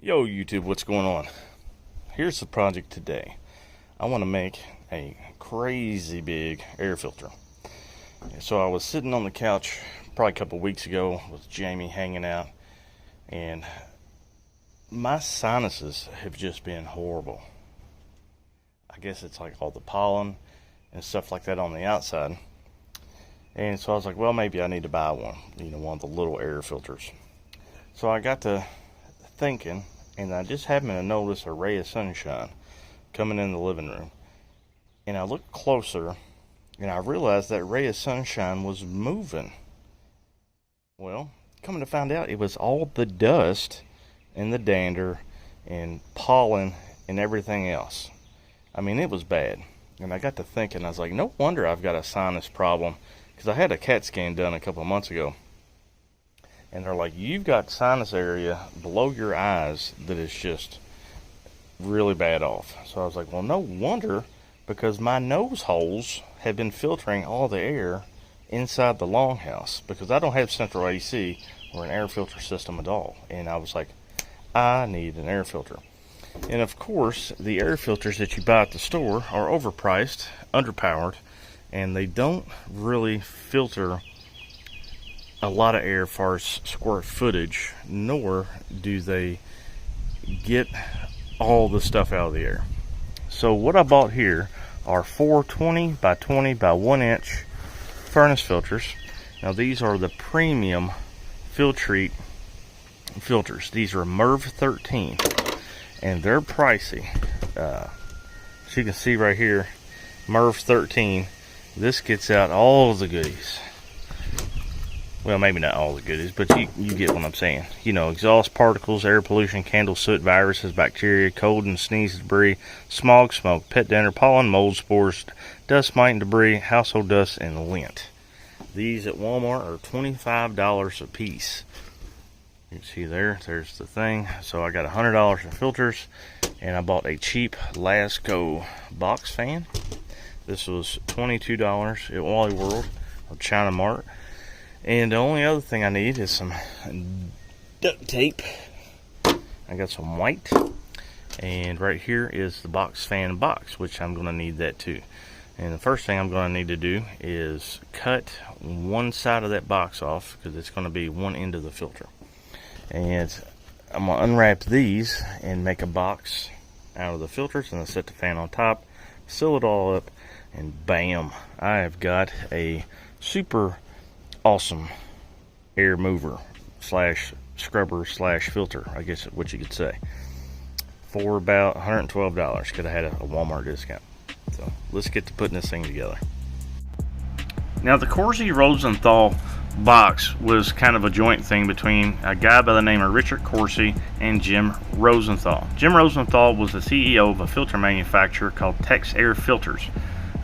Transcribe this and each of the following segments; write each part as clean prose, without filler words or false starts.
Yo YouTube, what's going on? Here's the project today. I want to make a crazy big air filter. So I was sitting on the couch probably a couple weeks ago with Jamie hanging out, and my sinuses have just been horrible. I guess it's like all the pollen and stuff like that on the outside. And so I was like, well, maybe I need to buy one, one of the little air filters. So I got to thinking, and I just happened to notice a ray of sunshine coming in the living room. And I looked closer, and I realized that ray of sunshine was moving. Well, coming to find out, it was all the dust and the dander and pollen and everything else. I mean, it was bad. And I got to thinking, I was like, no wonder I've got a sinus problem, because I had a CAT scan done a couple of months ago. And they're like, you've got sinus area below your eyes that is just really bad off. So I was like, well, no wonder, because my nose holes have been filtering all the air inside the longhouse, because I don't have central AC or an air filter system at all. And I was like, I need an air filter. And of course, the air filters that you buy at the store are overpriced, underpowered, and they don't really filter a lot of air as far as square footage, nor do they get all the stuff out of the air. So what I bought here are 4 20 by 20 by 1 inch furnace filters. Now these are the premium Filtrete filters. These are MERV 13, and they're pricey. As you can see right here, MERV 13, this gets out all the goodies. Well, maybe not all the goodies, but you get what I'm saying. Exhaust particles, air pollution, candle soot, viruses, bacteria, cold and sneeze debris, smog, smoke, pet dander, pollen, mold, spores, dust mite and debris, household dust, and lint. These at Walmart are $25 a piece. You can see there's the thing. So I got $100 in filters, and I bought a cheap Lasco box fan. This was $22 at Wally World or China Mart. And the only other thing I need is some duct tape. I got some white. And right here is the box fan box, which I'm going to need that too. And the first thing I'm going to need to do is cut one side of that box off, because it's going to be one end of the filter. And I'm going to unwrap these and make a box out of the filters, and I'll set the fan on top, seal it all up, and bam, I have got a super awesome air mover slash scrubber slash filter, I guess what you could say, for about $112. Could have had a Walmart discount. So let's get to putting this thing together. Now the Corsi-Rosenthal box was kind of a joint thing between a guy by the name of Richard Corsi and Jim Rosenthal. Jim Rosenthal was the CEO of a filter manufacturer called Tex Air Filters,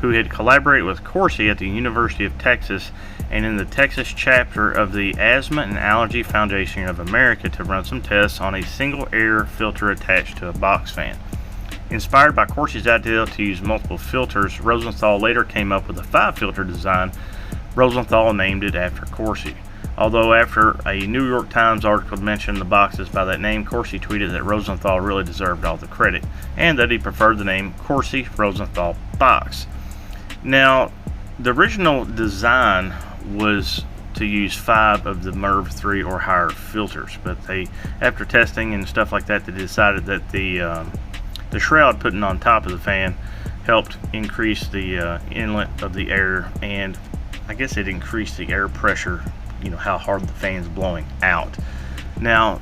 who had collaborated with Corsi at the University of Texas and in the Texas chapter of the Asthma and Allergy Foundation of America to run some tests on a single air filter attached to a box fan. Inspired by Corsi's idea to use multiple filters, Rosenthal later came up with a 5-filter design. Rosenthal named it after Corsi. Although after a New York Times article mentioned the boxes by that name, Corsi tweeted that Rosenthal really deserved all the credit, and that he preferred the name Corsi-Rosenthal box. Now, the original design was to use 5 of the MERV 3 or higher filters, but they, after testing and stuff like that, they decided that the shroud putting on top of the fan helped increase the inlet of the air, and I guess it increased the air pressure, how hard the fan's blowing out. Now,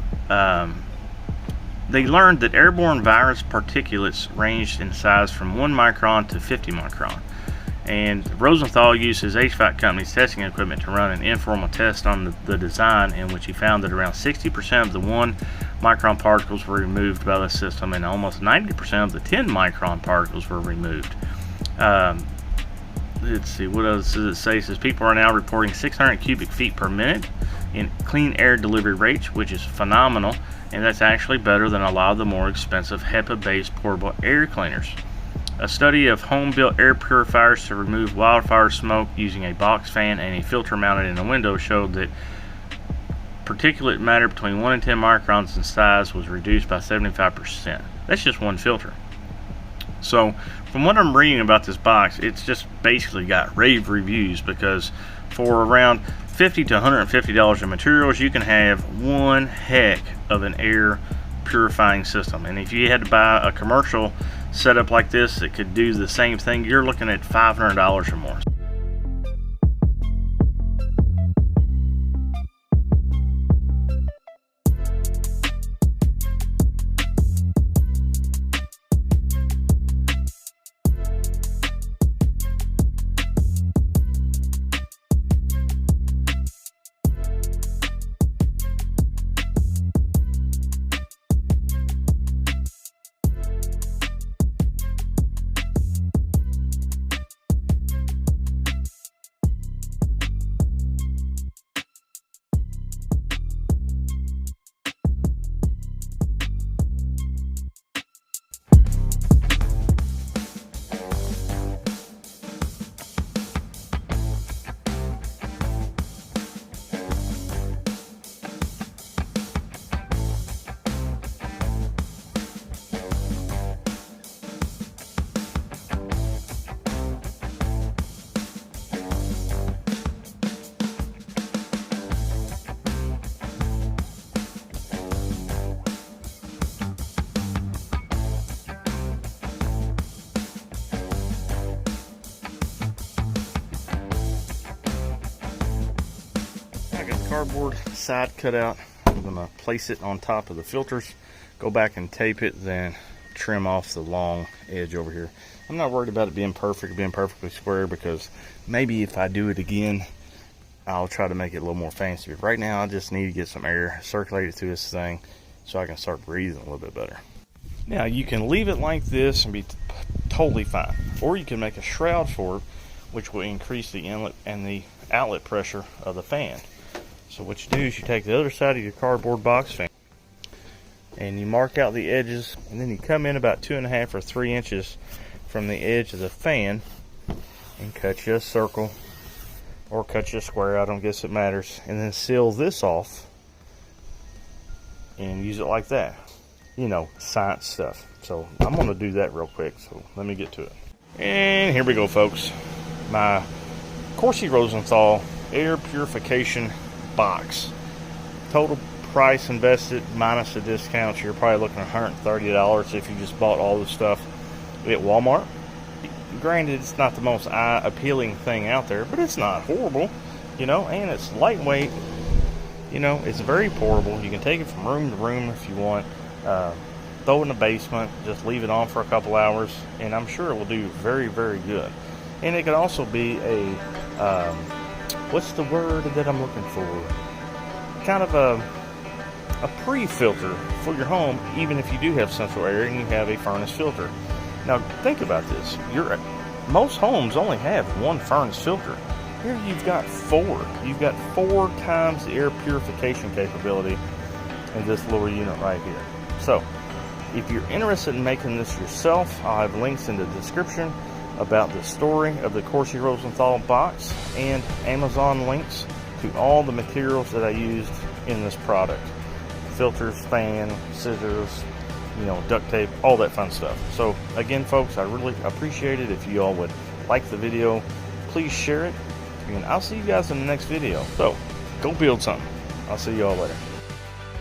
they learned that airborne virus particulates ranged in size from 1 micron to 50 micron. And Rosenthal used his HVAC company's testing equipment to run an informal test on the design, in which he found that around 60% of the 1 micron particles were removed by the system, and almost 90% of the 10 micron particles were removed. Let's see, what else does it say? It says people are now reporting 600 cubic feet per minute in clean air delivery rates, which is phenomenal, and that's actually better than a lot of the more expensive HEPA-based portable air cleaners. A study of home-built air purifiers to remove wildfire smoke using a box fan and a filter mounted in a window showed that particulate matter between 1 and 10 microns in size was reduced by 75%. That's just one filter. So from what I'm reading about this box, it's just basically got rave reviews, because for around $50 to $150 in materials, you can have one heck of an air purifying system. And if you had to buy a commercial setup like this that could do the same thing, you're looking at $500 or more. Cardboard side cut out. I'm gonna place it on top of the filters, go back and tape it, then trim off the long edge over here. I'm not worried about it being perfect, being perfectly square, because maybe if I do it again, I'll try to make it a little more fancy. But right now I just need to get some air circulated through this thing so I can start breathing a little bit better. Now you can leave it like this and be totally fine, or you can make a shroud for it, which will increase the inlet and the outlet pressure of the fan. So what you do is you take the other side of your cardboard box fan and you mark out the edges, and then you come in about 2.5 or 3 inches from the edge of the fan and cut you a circle or cut you a square. I don't guess it matters. And then seal this off and use it like that. You know, science stuff. So I'm going to do that real quick. So let me get to it. And here we go, folks. My Corsi-Rosenthal Air Purification Box. Total price invested minus the discounts, you're probably looking at $130 if you just bought all the stuff at Walmart. Granted, it's not the most eye appealing thing out there, but it's not horrible, you know, and it's lightweight. You know, it's very portable. You can take it from room to room if you want. Throw it in the basement, just leave it on for a couple hours, and I'm sure it will do very, very good. And it could also be a what's the word that I'm looking for? Kind of a pre-filter for your home, even if you do have central air and you have a furnace filter. Now think about this. Most homes only have one furnace filter. Here you've got 4. You've got 4 times the air purification capability in this little unit right here. So if you're interested in making this yourself, I'll have links in the description about the story of the Corsi-Rosenthal box and Amazon links to all the materials that I used in this product. Filters, fan, scissors, you know, duct tape, all that fun stuff. So again, folks, I really appreciate it if you all would like the video. Please share it, and I'll see you guys in the next video. So go build something. I'll see you all later.